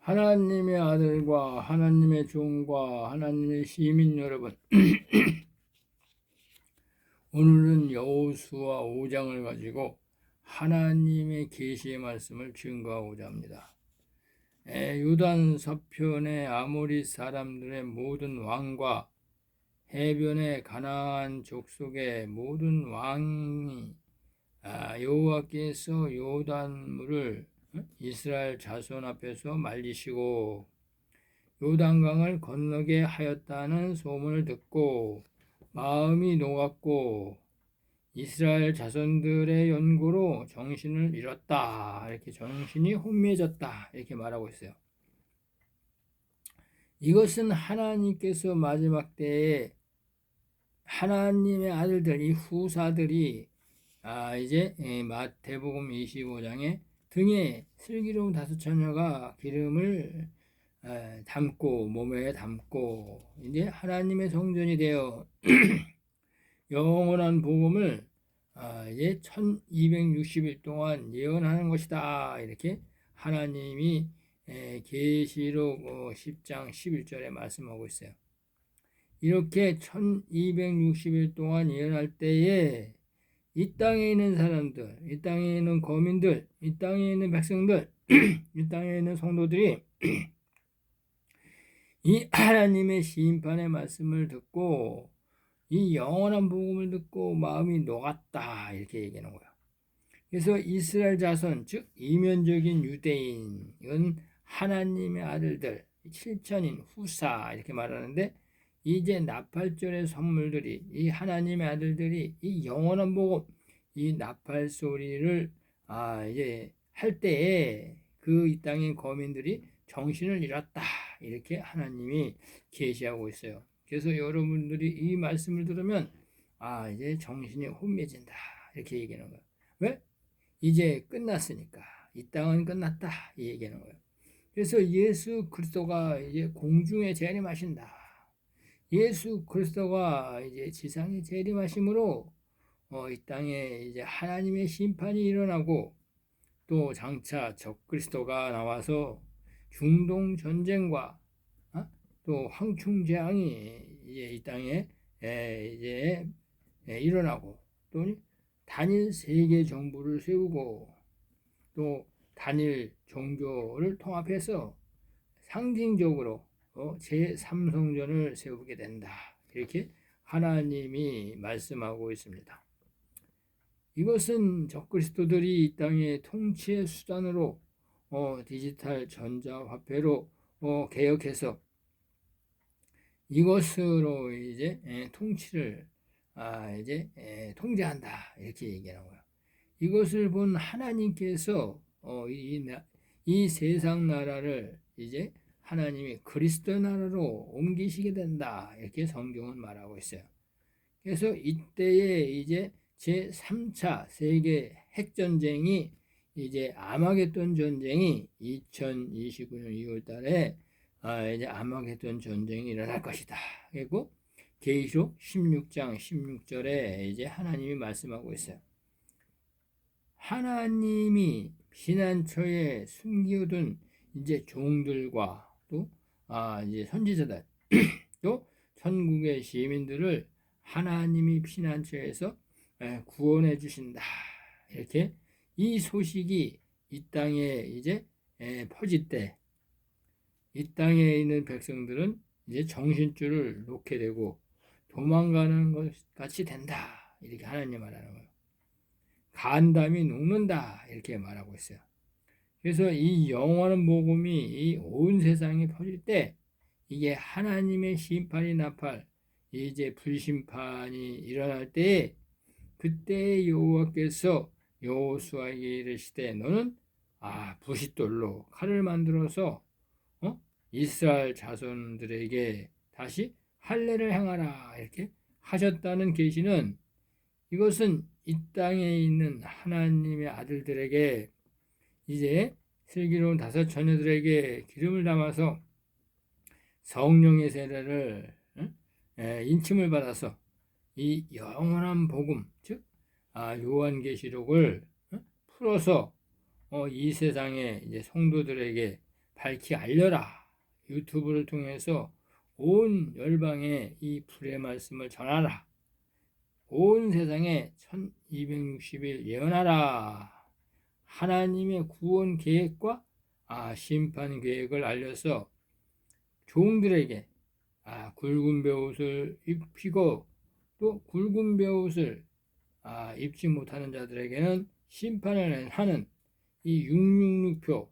하나님의 아들과 하나님의 종과 하나님의 시민 여러분, 오늘은 여호수아 5장을 가지고 하나님의 계시의 말씀을 증거하고자 합니다. 요단 서편의 아모리 사람들의 모든 왕과 해변의 가나안 족속의 모든 왕이 여호와께서 요단물을 이스라엘 자손 앞에서 말리시고 요단강을 건너게 하였다는 소문을 듣고 마음이 녹았고 이스라엘 자손들의 연고로 정신을 잃었다. 이렇게 정신이 혼미해졌다. 이렇게 말하고 있어요. 이것은 하나님께서 마지막 때에 하나님의 아들들, 이 후사들이 이제 마태복음 25장에 등에 슬기로운 다섯 처녀가 기름을 담고 몸에 담고 이제 하나님의 성전이 되어 영원한 복음을 이제 1260일 동안 예언하는 것이다. 이렇게 하나님이 계시록 10장 11절에 말씀하고 있어요. 이렇게 1260일 동안 예언할 때에 이 땅에 있는 사람들, 이 땅에 있는 거민들, 이 땅에 있는 백성들, 이 땅에 있는 성도들이 이 하나님의 심판의 말씀을 듣고 이 영원한 복음을 듣고 마음이 녹았다. 이렇게 얘기하는 거예요. 그래서 이스라엘 자손, 즉 이면적인 유대인은 하나님의 아들들, 7천인 후사 이렇게 말하는데 이제 나팔절의 선물들이 이 하나님의 아들들이 이 영원한 복음, 이 나팔 소리를 이제 할 때에 그 이 땅의 거민들이 정신을 잃었다. 이렇게 하나님이 계시하고 있어요. 그래서 여러분들이 이 말씀을 들으면 이제 정신이 혼미해진다. 이렇게 얘기하는 거예요. 왜? 이제 끝났으니까. 이 땅은 끝났다. 이 얘기하는 거예요. 그래서 예수 그리스도가 이제 공중에 재림하신다. 예수 그리스도가 이제 지상에 재림하심으로 이 땅에 이제 하나님의 심판이 일어나고 또 장차 적그리스도가 나와서 중동 전쟁과 또 황충 재앙이 이제 이 땅에 이제 일어나고 또 단일 세계 정부를 세우고 또 단일 종교를 통합해서 상징적으로 제3성전을 세우게 된다. 이렇게 하나님이 말씀하고 있습니다. 이것은 적그리스도들이 이 땅의 통치의 수단으로 디지털 전자화폐로 개혁해서 이것으로 이제 통치를 이제 통제한다. 이렇게 얘기하는 거예요. 이것을 본 하나님께서 이 세상 나라를 이제 하나님이 그리스도 나라로 옮기시게 된다. 이렇게 성경은 말하고 있어요. 그래서 이때에 이제 제3차 세계 핵전쟁이 이제 아마겟돈 전쟁이 2029년 2월 달에 이제 아마겟돈 전쟁이 일어날 것이다. 그리고 계시록 16장 16절에 이제 하나님이 말씀하고 있어요. 하나님이 피난처에 숨겨둔 이제 종들과 또 이제 선지자들 또 천국의 시민들을 하나님이 피난처에서 구원해 주신다. 이렇게 이 소식이 이 땅에 이제 퍼질 때 이 땅에 있는 백성들은 이제 정신줄을 놓게 되고 도망가는 것 같이 된다. 이렇게 하나님 말하는 거예요. 간담이 녹는다. 이렇게 말하고 있어요. 그래서 이 영원한 복음이 이 온 세상에 퍼질 때 이게 하나님의 심판이 나팔 이제 불심판이 일어날 때 그때 여호와께서 여호수아에게 이르시되 너는 부싯돌로 칼을 만들어서 이스라엘 자손들에게 다시 할례를 행하라 이렇게 하셨다는 계시는 이것은 이 땅에 있는 하나님의 아들들에게 이제 슬기로운 다섯 처녀들에게 기름을 담아서 성령의 세례를 인침을 받아서 이 영원한 복음 즉 요한계시록을 풀어서 이 세상에 이제 성도들에게 밝히 알려라. 유튜브를 통해서 온 열방에 이 불의 말씀을 전하라. 온 세상에 1260일 예언하라. 하나님의 구원 계획과 심판 계획을 알려서 종들에게 굵은 베옷을 입히고 또 굵은 베옷을 입지 못하는 자들에게는 심판을 하는 이 666표,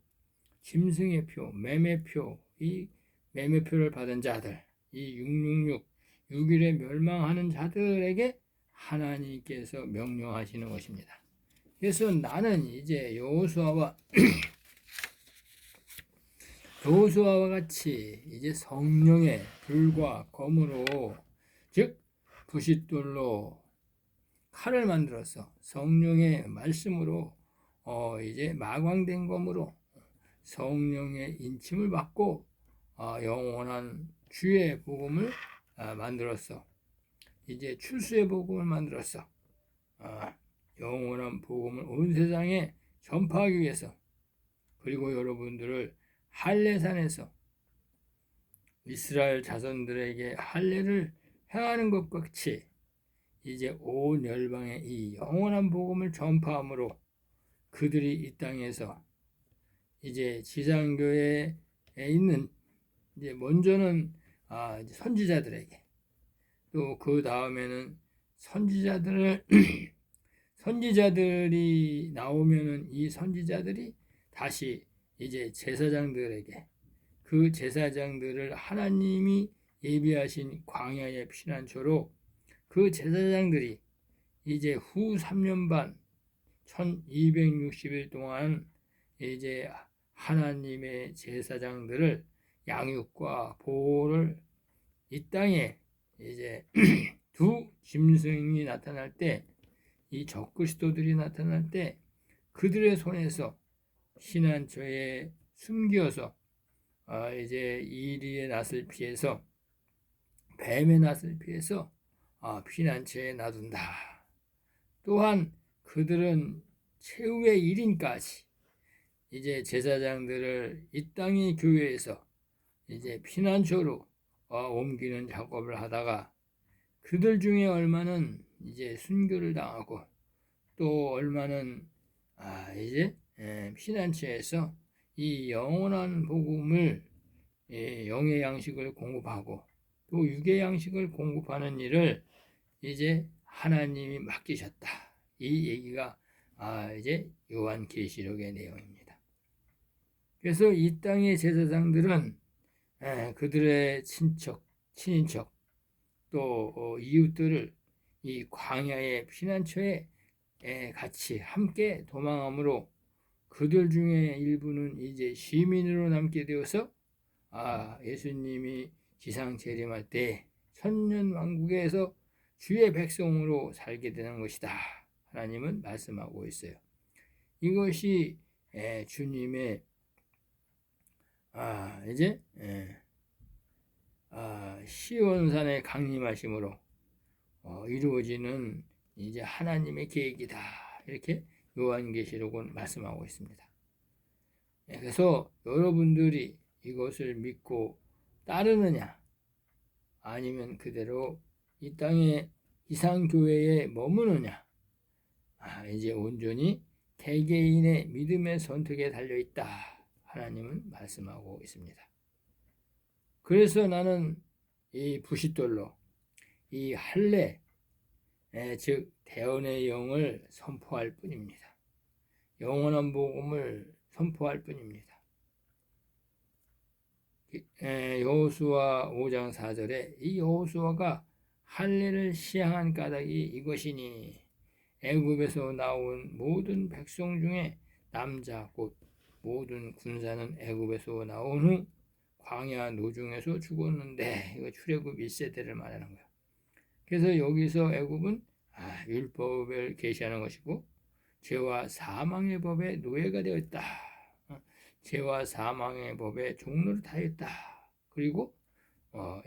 짐승의 표, 매매표, 이 매매표를 받은 자들, 이 666, 6일에 멸망하는 자들에게 하나님께서 명령하시는 것입니다. 그래서 나는 이제 여호수아와 같이 이제 성령의 불과 검으로, 즉 부싯돌로 칼을 만들어서 성령의 말씀으로 이제 마광된 검으로 성령의 인침을 받고 영원한 주의 복음을 만들었어. 이제 출수의 복음을 만들었어. 영원한 복음을 온 세상에 전파하기 위해서, 그리고 여러분들을 할례산에서 이스라엘 자손들에게 할례를 행하는 것 같이 이제 온 열방에 이 영원한 복음을 전파함으로 그들이 이 땅에서 이제 지상교회에 있는 이제 먼저는 선지자들에게, 또 그 다음에는 선지자들이 나오면은 이 선지자들이 다시 이제 제사장들에게, 그 제사장들을 하나님이 예비하신 광야의 피난처로 그 제사장들이 이제 후 3년 반 1260일 동안 이제 하나님의 제사장들을 양육과 보호를 이 땅에 이제 두 짐승이 나타날 때, 이 적그리스도들이 나타날 때 그들의 손에서 피난처에 숨겨서 이제 이리의 낫을 피해서, 뱀의 낫을 피해서 피난처에 놔둔다. 또한 그들은 최후의 1인까지 이제 제사장들을 이 땅의 교회에서 이제 피난처로 옮기는 작업을 하다가, 그들 중에 얼마는 이제 순교를 당하고 또 얼마는 이제 피난처에서 이 영원한 복음을, 영의 양식을 공급하고 또 육의 양식을 공급하는 일을 이제 하나님이 맡기셨다. 이 얘기가 이제 요한계시록의 내용입니다. 그래서 이 땅의 제사장들은 그들의 친인척 또 이웃들을 이 광야의 피난처에 같이 함께 도망함으로 그들 중에 일부는 이제 시민으로 남게 되어서 예수님이 지상 재림할 때 천년왕국에서 주의 백성으로 살게 되는 것이다. 하나님은 말씀하고 있어요. 이것이 주님의 이제 시온산의 강림하심으로 이루어지는 이제 하나님의 계획이다. 이렇게 요한계시록은 말씀하고 있습니다. 그래서 여러분들이 이것을 믿고 따르느냐, 아니면 그대로 이 땅의 이상교회에 머무느냐, 이제 온전히 개개인의 믿음의 선택에 달려있다. 하나님은 말씀하고 있습니다. 그래서 나는 이 부싯돌로 이 할례, 즉 대언의 영을 선포할 뿐입니다. 영원한 복음을 선포할 뿐입니다. 여호수아 5장 4절에 이 여호수아가 할례를 시행한 까닭이 이것이니, 애굽에서 나온 모든 백성 중에 남자 곧 모든 군사는 애굽에서 나온 후 광야 노중에서 죽었는데, 이거 출애굽 1세대를 말하는 거예요. 그래서 여기서 애굽은 율법을 계시하는 것이고, 죄와 사망의 법에 노예가 되었다. 죄와 사망의 법에 종로를 타였다. 그리고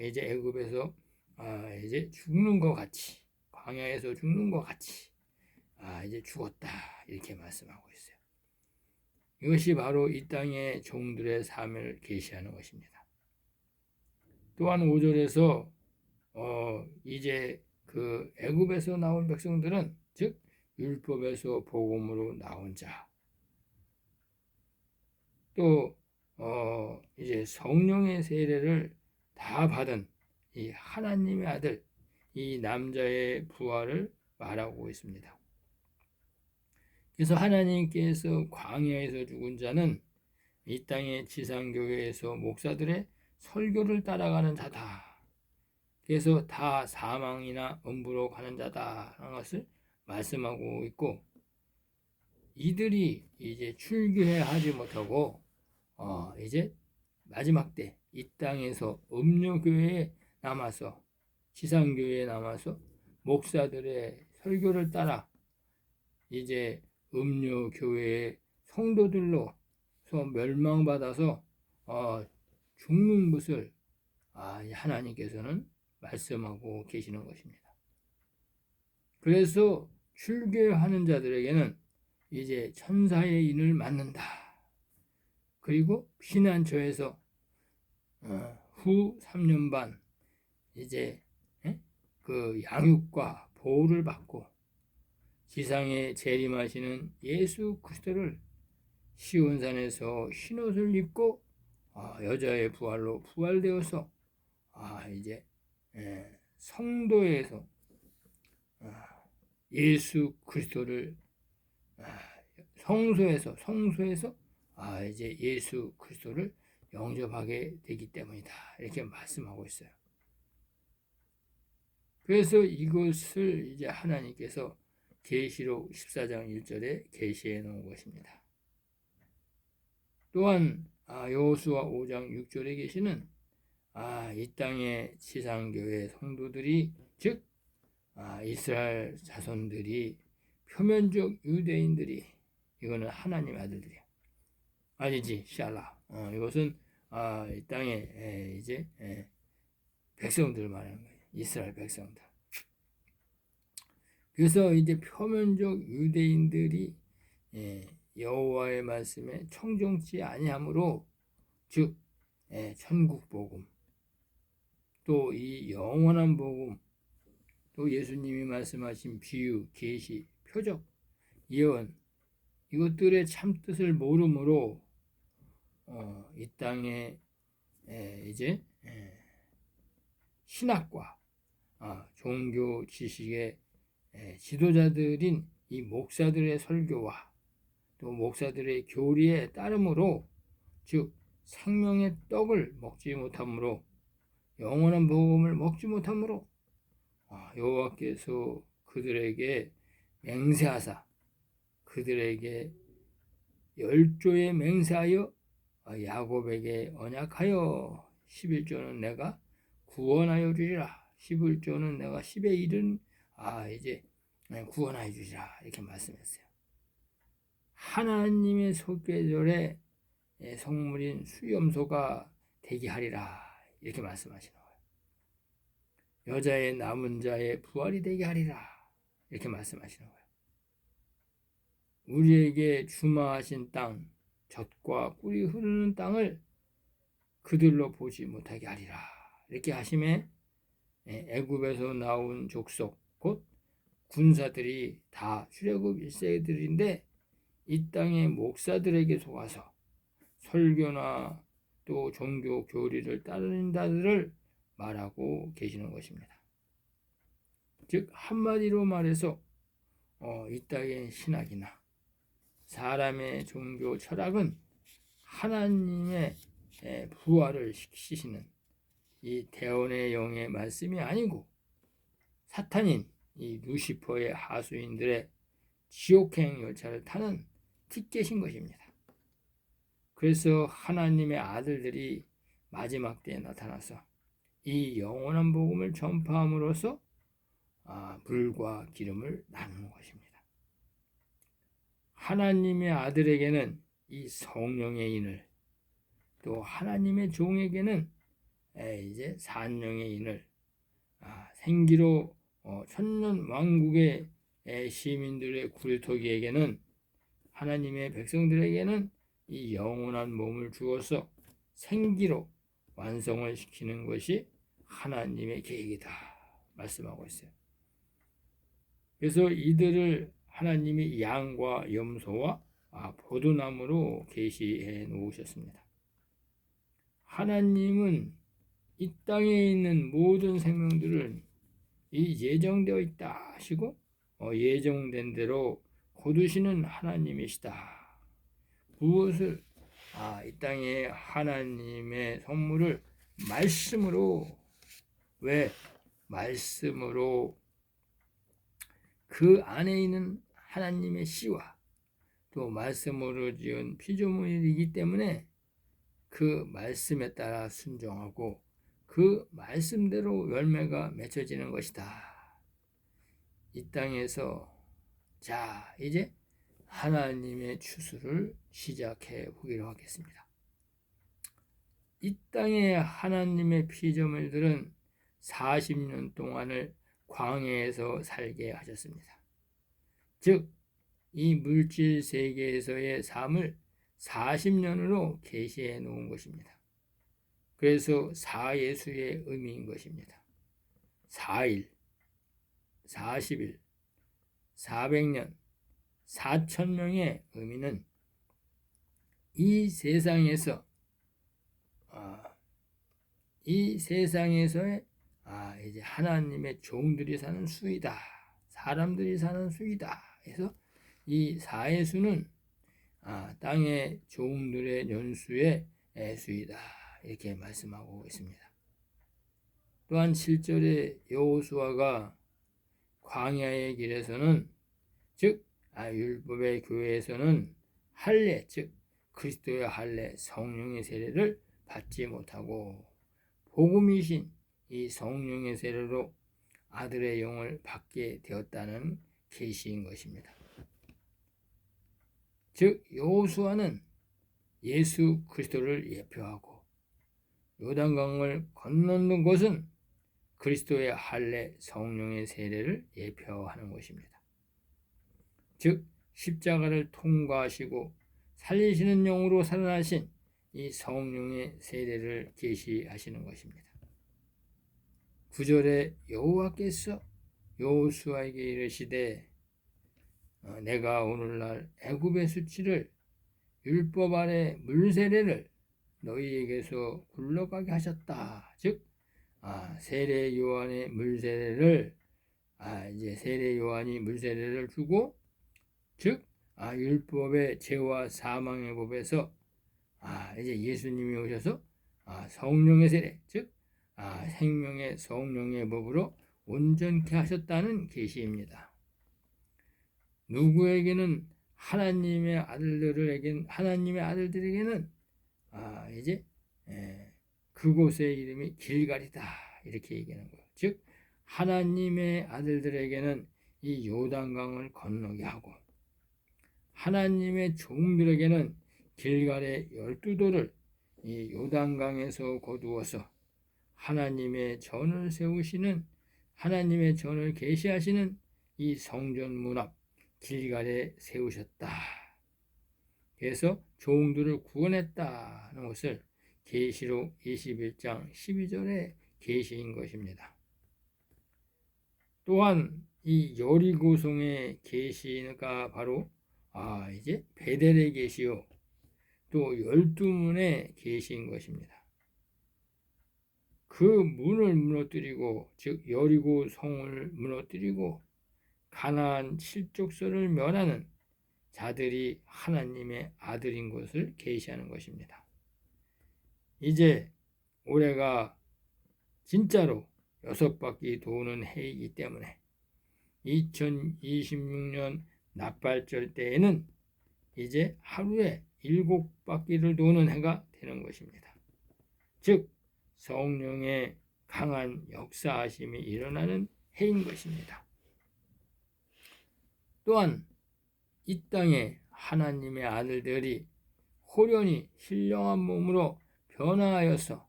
이제 애굽에서 이제 죽는 것 같이, 광야에서 죽는 것 같이 이제 죽었다. 이렇게 말씀하고 있어요. 이것이 바로 이 땅의 종들의 삶을 계시하는 것입니다. 또한 5절에서 이제 그 애굽에서 나온 백성들은 즉 율법에서 복음으로 나온 자, 또 이제 성령의 세례를 다 받은 이 하나님의 아들, 이 남자의 부활을 말하고 있습니다. 그래서 하나님께서 광야에서 죽은 자는 이 땅의 지상교회에서 목사들의 설교를 따라가는 자다. 그래서 다 사망이나 음부로 가는 자다라는 것을 말씀하고 있고, 이들이 이제 출교하지 못하고 이제 마지막 때 이 땅에서 음료교회에 남아서, 지상교회에 남아서 목사들의 설교를 따라 이제 음료교회의 성도들로서 멸망받아서 죽는 것을 하나님께서는 말씀하고 계시는 것입니다. 그래서 출교하는 자들에게는 이제 천사의 인을 맞는다. 그리고 피난처에서 후 3년 반 이제 그 양육과 보호를 받고 지상에 재림하시는 예수 그리스도를 시온산에서 흰옷을 입고 여자의 부활로 부활되어서 이제 성도에서 예수 그리스도를 성소에서 이제 예수 그리스도를 영접하게 되기 때문이다. 이렇게 말씀하고 있어요. 그래서 이것을 이제 하나님께서 계시록 14장 1절에 계시해 놓은 것입니다. 또한 여호수아 5장 6절에 계시는 이 땅의 지상교회 성도들이 즉 이스라엘 자손들이 표면적 유대인들이 이거는 하나님 아들들이야. 아니지 샬라. 이것은 이 땅의 이제 백성들 말하는 거예요. 이스라엘 백성들. 그래서 이제 표면적 유대인들이 여호와의 말씀에 청종치 아니하므로 즉 천국 복음, 또 이 영원한 복음, 또 예수님이 말씀하신 비유, 계시, 표적, 예언 이것들의 참뜻을 모르므로 이 땅에 이제 신학과 종교 지식의 지도자들인 이 목사들의 설교와 또 목사들의 교리에 따름으로 즉 생명의 떡을 먹지 못함으로 영원한 복음을 먹지 못함으로 여호와께서 그들에게 맹세하사 그들에게 열조에 맹세하여 야곱에게 언약하여 11조는 내가 구원하여 주리라. 11조는 내가 10의 1은 이제 구원하여 주리라. 이렇게 말씀했어요. 하나님의 속죄절에 성물인 수염소가 되게 하리라. 이렇게 말씀하시는 거예요. 여자의 남은 자의 부활이 되게 하리라. 이렇게 말씀하시는 거예요. 우리에게 주마하신 땅, 젖과 꿀이 흐르는 땅을 그들로 보지 못하게 하리라. 이렇게 하심에 애굽에서 나온 족속 곧 군사들이 다 출애굽 1세들인데 이 땅의 목사들에게 속아서 설교나 또 종교 교리를 따르는 자들을 말하고 계시는 것입니다. 즉 한마디로 말해서 이 땅의 신학이나 사람의 종교 철학은 하나님의 부활을 시키시는 이 대원의 영의 말씀이 아니고 사탄인 이 루시퍼의 하수인들의 지옥행 열차를 타는 티켓인 것입니다. 그래서 하나님의 아들들이 마지막 때에 나타나서 이 영원한 복음을 전파함으로써 불과 기름을 나누는 것입니다. 하나님의 아들에게는 이 성령의 인을 또 하나님의 종에게는 이제 산령의 인을 생기로 천년 왕국의 시민들의 굴토기에게는 하나님의 백성들에게는 이 영원한 몸을 주어서 생기로 완성을 시키는 것이 하나님의 계획이다 말씀하고 있어요. 그래서 이들을 하나님이 양과 염소와 포도나무로 계시해 놓으셨습니다. 하나님은 이 땅에 있는 모든 생명들을 이 예정되어 있다 하시고 예정된 대로 거두시는 하나님이시다. 무엇을 이 땅에 하나님의 선물을 말씀으로 왜 말씀으로 그 안에 있는 하나님의 씨와 또 말씀으로 지은 피조물이기 때문에 그 말씀에 따라 순종하고 그 말씀대로 열매가 맺혀지는 것이다. 이 땅에서 자 이제 하나님의 추수를 시작해 보기로 하겠습니다. 이 땅에 하나님의 피조물들은 40년 동안을 광야에서 살게 하셨습니다. 즉, 이 물질 세계에서의 삶을 40년으로 계시해 놓은 것입니다. 그래서 사예수의 의미인 것입니다. 4일, 40일, 400년, 4,000명의 의미는 이 세상에서의 이제 하나님의 종들이 사는 수이다. 사람들이 사는 수이다. 그래서 이 사예수는 땅의 종들의 연수의 수이다. 이렇게 말씀하고 있습니다. 또한 7절에 여호수아가 광야의 길에서는 즉 율법의 교회에서는 할례 즉 그리스도의 할례 성령의 세례를 받지 못하고 복음이신 이 성령의 세례로 아들의 영을 받게 되었다는 계시인 것입니다. 즉 여호수아는 예수 그리스도를 예표하고 요단강을 건너는 것은 그리스도의 할례 성령의 세례를 예표하는 것입니다. 즉 십자가를 통과하시고 살리시는 영으로 살아나신 이 성령의 세례를 계시하시는 것입니다. 9절에 여호와께서 여호수아에게 이르시되 내가 오늘날 애굽의 수치를 율법 아래 물세례를 너희에게서 굴러가게 하셨다. 즉 세례 요한의 물세례를 이제 세례 요한이 물세례를 주고 즉 율법의 죄와 사망의 법에서 이제 예수님이 오셔서 성령의 세례 즉 생명의 성령의 법으로 온전케 하셨다는 계시입니다. 누구에게는 하나님의 아들들에게는 이제 그곳의 이름이 길갈이다 이렇게 얘기하는 거예요. 즉 하나님의 아들들에게는 이 요단강을 건너게 하고 하나님의 종들에게는 길갈의 12돌을 이 요단강에서 거두어서 하나님의 전을 세우시는 하나님의 전을 계시하시는 이 성전 문 앞 길갈에 세우셨다. 그래서 종들을 구원했다는 것을 계시록 21장 12절에 계시인 것입니다. 또한 이 여리고성의 계시가 바로 이제 베델의 계시요 또 12문의 계시인 것입니다. 그 문을 무너뜨리고 즉 여리고 성을 무너뜨리고 가나안 7족속을 멸하는 자들이 하나님의 아들인 것을 계시하는 것입니다. 이제 올해가 진짜로 6바퀴 도는 해이기 때문에 2026년 납발절 때에는 이제 하루에 7바퀴를 도는 해가 되는 것입니다. 즉 성령의 강한 역사하심이 일어나는 해인 것입니다. 또한 이 땅에 하나님의 아들들이 호련히 신령한 몸으로 변화하여서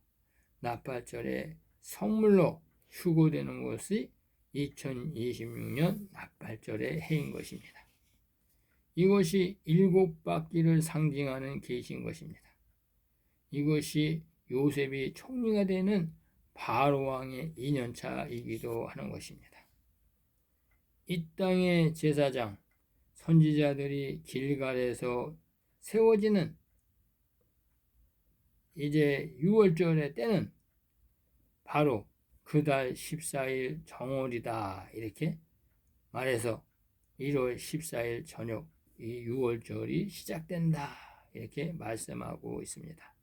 납발절에 성물로 휴거되는 것이 2026년 납발절의 해인 것입니다. 이것이 7바퀴를 상징하는 계시인 것입니다. 이것이 요셉이 총리가 되는 바로 왕의 2년차이기도 하는 것입니다. 이 땅의 제사장, 선지자들이 길갈에서 세워지는 이제 6월절의 때는 바로 그달 14일 정월이다 이렇게 말해서 1월 14일 저녁 이 6월절이 시작된다 이렇게 말씀하고 있습니다.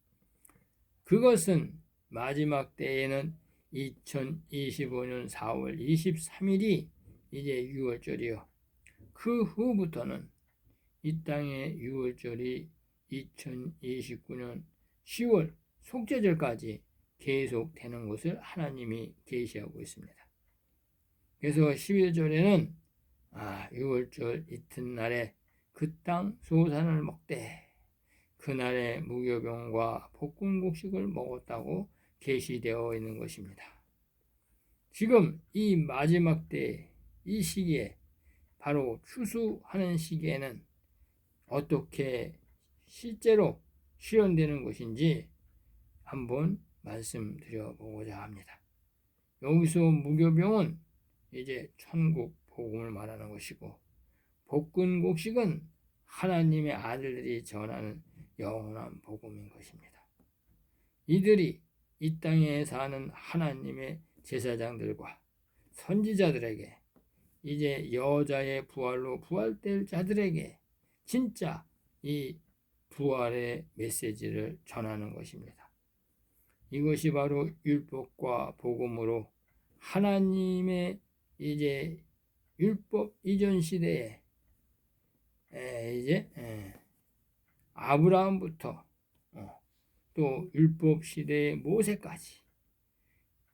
그것은 마지막 때에는 2025년 4월 23일이 이제 6월절이요. 그 후부터는 이 땅의 6월절이 2029년 10월 속죄절까지 계속되는 것을 하나님이 계시하고 있습니다. 그래서 11절에는 6월절 이튿날에 그 땅 소산을 먹되 그날에 무교병과 볶음곡식을 먹었다고 계시되어 있는 것입니다. 지금 이 마지막 때 이 시기에 바로 추수하는 시기에는 어떻게 실제로 실현되는 것인지 한번 말씀드려보고자 합니다. 여기서 무교병은 이제 천국 복음을 말하는 것이고 볶음곡식은 하나님의 아들들이 전하는 영원한 복음인 것입니다. 이들이 이 땅에 사는 하나님의 제사장들과 선지자들에게 이제 여자의 부활로 부활될 자들에게 진짜 이 부활의 메시지를 전하는 것입니다. 이것이 바로 율법과 복음으로 하나님의 이제 율법 이전 시대에 이제 아브라함부터 또 율법 시대의 모세까지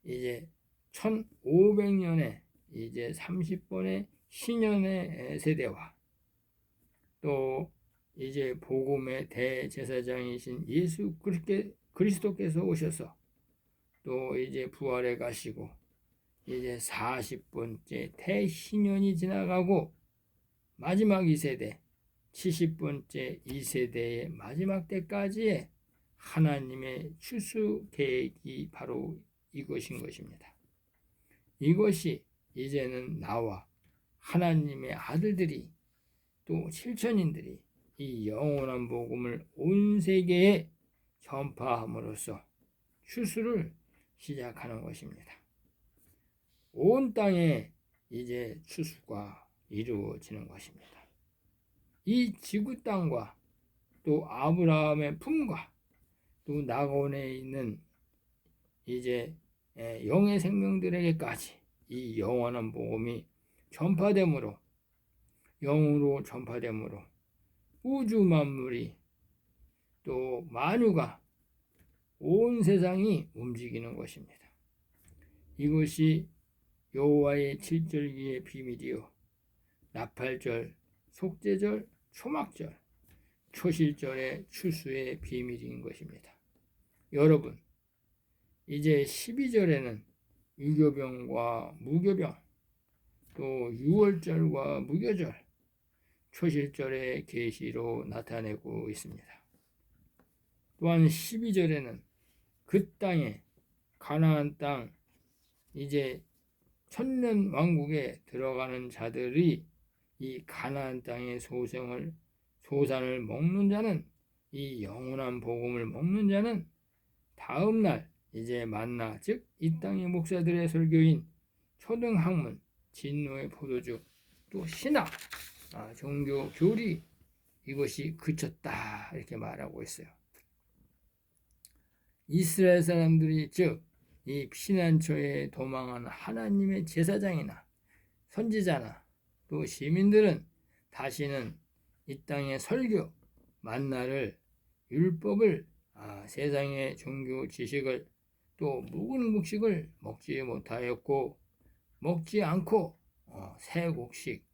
이제 1500년의 이제 30번의 신년의 세대와 또 이제 복음의 대제사장이신 예수 그리스도께서 오셔서 또 이제 부활해 가시고 이제 40번째 대신년이 지나가고 마지막 2세대 70번째 2세대의 마지막 때까지의 하나님의 추수 계획이 바로 이것인 것입니다. 이것이 이제는 나와 하나님의 아들들이 또 실천인들이 이 영원한 복음을 온 세계에 전파함으로써 추수를 시작하는 것입니다. 온 땅에 이제 추수가 이루어지는 것입니다. 이 지구 땅과 또 아브라함의 품과 또 낙원에 있는 이제 영의 생명들에게까지 이 영원한 복음이 전파됨으로 영으로 전파됨으로 우주 만물이 또 만유가 온 세상이 움직이는 것입니다. 이것이 여호와의 칠절기의 비밀이요 나팔절, 속죄절, 초막절, 초실절의 추수의 비밀인 것입니다. 여러분, 이제 12절에는 유교병과 무교병, 또 6월절과 무교절, 초실절의 계시로 나타내고 있습니다. 또한 12절에는 그 땅에 가나안 땅 이제 천년 왕국에 들어가는 자들이 이 가나안 땅의 소산을 먹는 자는 이 영원한 복음을 먹는 자는 다음 날 이제 만나 즉 이 땅의 목사들의 설교인 초등학문, 진노의 포도주, 또 신학, 종교 교리 이것이 그쳤다 이렇게 말하고 있어요. 이스라엘 사람들이 즉 이 피난처에 도망한 하나님의 제사장이나 선지자나 또 시민들은 다시는 이 땅의 설교, 만나를, 율법을, 세상의 종교 지식을 또 묵은 곡식을 먹지 못하였고 먹지 않고 새 곡식,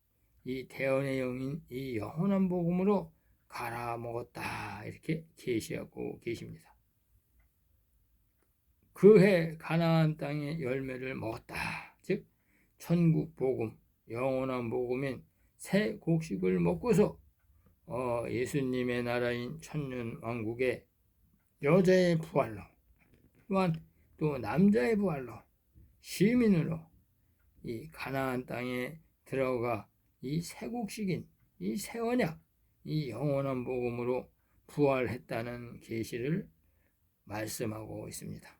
이 대언의 영인 이 영원한 복음으로 갈아 먹었다 이렇게 계시하고 계십니다. 그해 가나안 땅의 열매를 먹었다. 즉 천국 복음, 영원한 복음인 새 곡식을 먹고서 예수님의 나라인 천년 왕국의 여자의 부활로, 또한 또 남자의 부활로 시민으로 이 가나안 땅에 들어가 이 새국식인 이 새 언약, 이 영원한 복음으로 부활했다는 계시를 말씀하고 있습니다.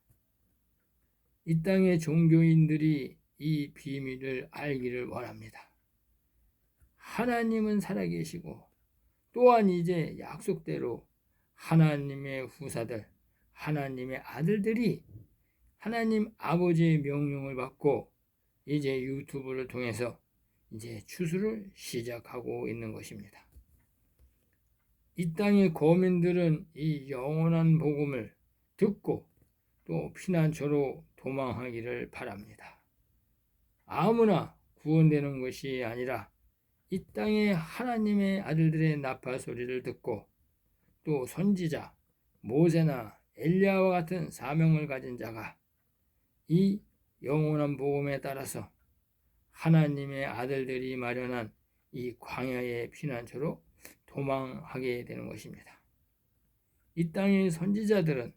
이 땅의 종교인들이 이 비밀을 알기를 원합니다. 하나님은 살아계시고 또한 이제 약속대로 하나님의 후사들, 하나님의 아들들이 하나님 아버지의 명령을 받고 이제 유튜브를 통해서 이제 추수를 시작하고 있는 것입니다. 이 땅의 거민들은 이 영원한 복음을 듣고 또 피난처로 도망하기를 바랍니다. 아무나 구원되는 것이 아니라 이 땅에 하나님의 아들들의 나팔 소리를 듣고 또 선지자 모세나 엘리야와 같은 사명을 가진 자가 이 영원한 복음에 따라서 하나님의 아들들이 마련한 이 광야의 피난처로 도망하게 되는 것입니다. 이 땅의 선지자들은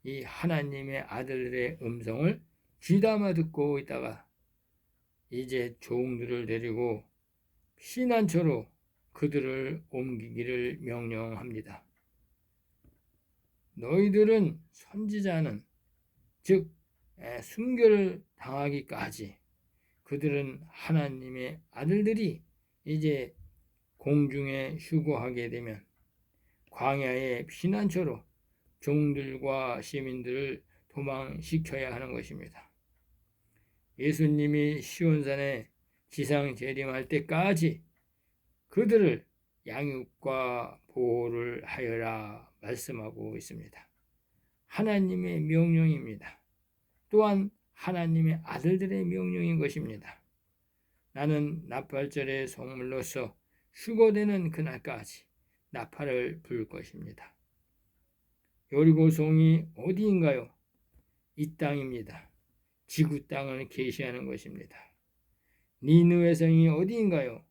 이 하나님의 아들들의 음성을 귀담아 듣고 있다가 이제 종들을 데리고 피난처로 그들을 옮기기를 명령합니다. 너희들은 선지자는 즉 순교를 당하기까지 그들은 하나님의 아들들이 이제 공중에 휴거하게 되면 광야의 피난처로 종들과 시민들을 도망시켜야 하는 것입니다. 예수님이 시온산에 지상 재림할 때까지 그들을 양육과 보호를 하여라 말씀하고 있습니다. 하나님의 명령입니다. 또한 하나님의 아들들의 명령인 것입니다. 나는 나팔절의 성물로서 휴거되는 그날까지 나팔을 불 것입니다. 여리고성이 어디인가요? 이 땅입니다. 지구 땅을 계시하는 것입니다. 니느웨 성이 어디인가요?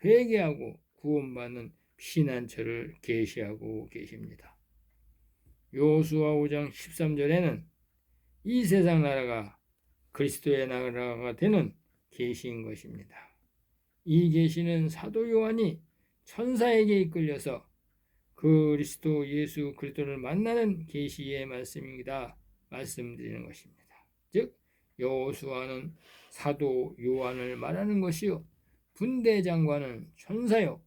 회개하고 구원받는 피난처를 계시하고 계십니다. 여호수아 5장 13절에는 이 세상 나라가 그리스도의 나라가 되는 계시인 것입니다. 이 계시는 사도 요한이 천사에게 이끌려서 그리스도 예수 그리스도를 만나는 계시의 말씀이다 말씀드리는 것입니다. 즉 여호수아는 사도 요한을 말하는 것이요 분대장관은 천사요.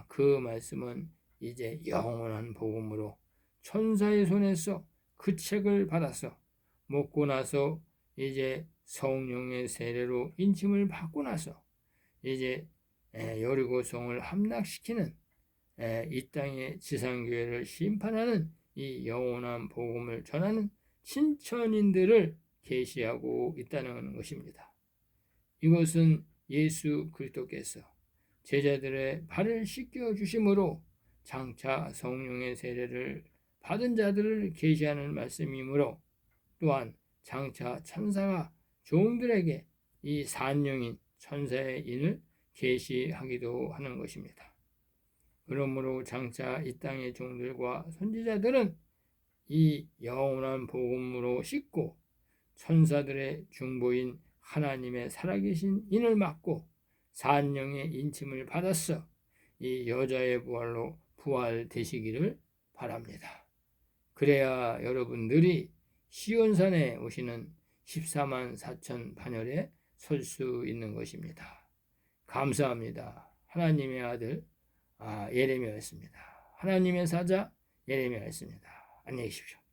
그 말씀은 이제 영원한 복음으로 천사의 손에서 그 책을 받아서 먹고 나서 이제 성령의 세례로 인침을 받고 나서 이제 여리고성을 함락시키는 이 땅의 지상교회를 심판하는 이 영원한 복음을 전하는 신천인들을 계시하고 있다는 것입니다. 이것은 예수 그리스도께서 제자들의 발을 씻겨 주심으로 장차 성령의 세례를 받은 자들을 계시하는 말씀이므로 또한 장차 천사가 종들에게 이 산령인 천사의 인을 계시하기도 하는 것입니다. 그러므로 장차 이 땅의 종들과 선지자들은 이 영원한 복음으로 씻고 천사들의 중보인 하나님의 살아계신 인을 맡고 산령의 인침을 받았어 이 여자의 부활로 부활되시기를 바랍니다. 그래야 여러분들이 시온산에 오시는 14만 4천 반열에 설 수 있는 것입니다. 감사합니다. 하나님의 아들 예레미야였습니다. 하나님의 사자 예레미야였습니다. 안녕히 계십시오.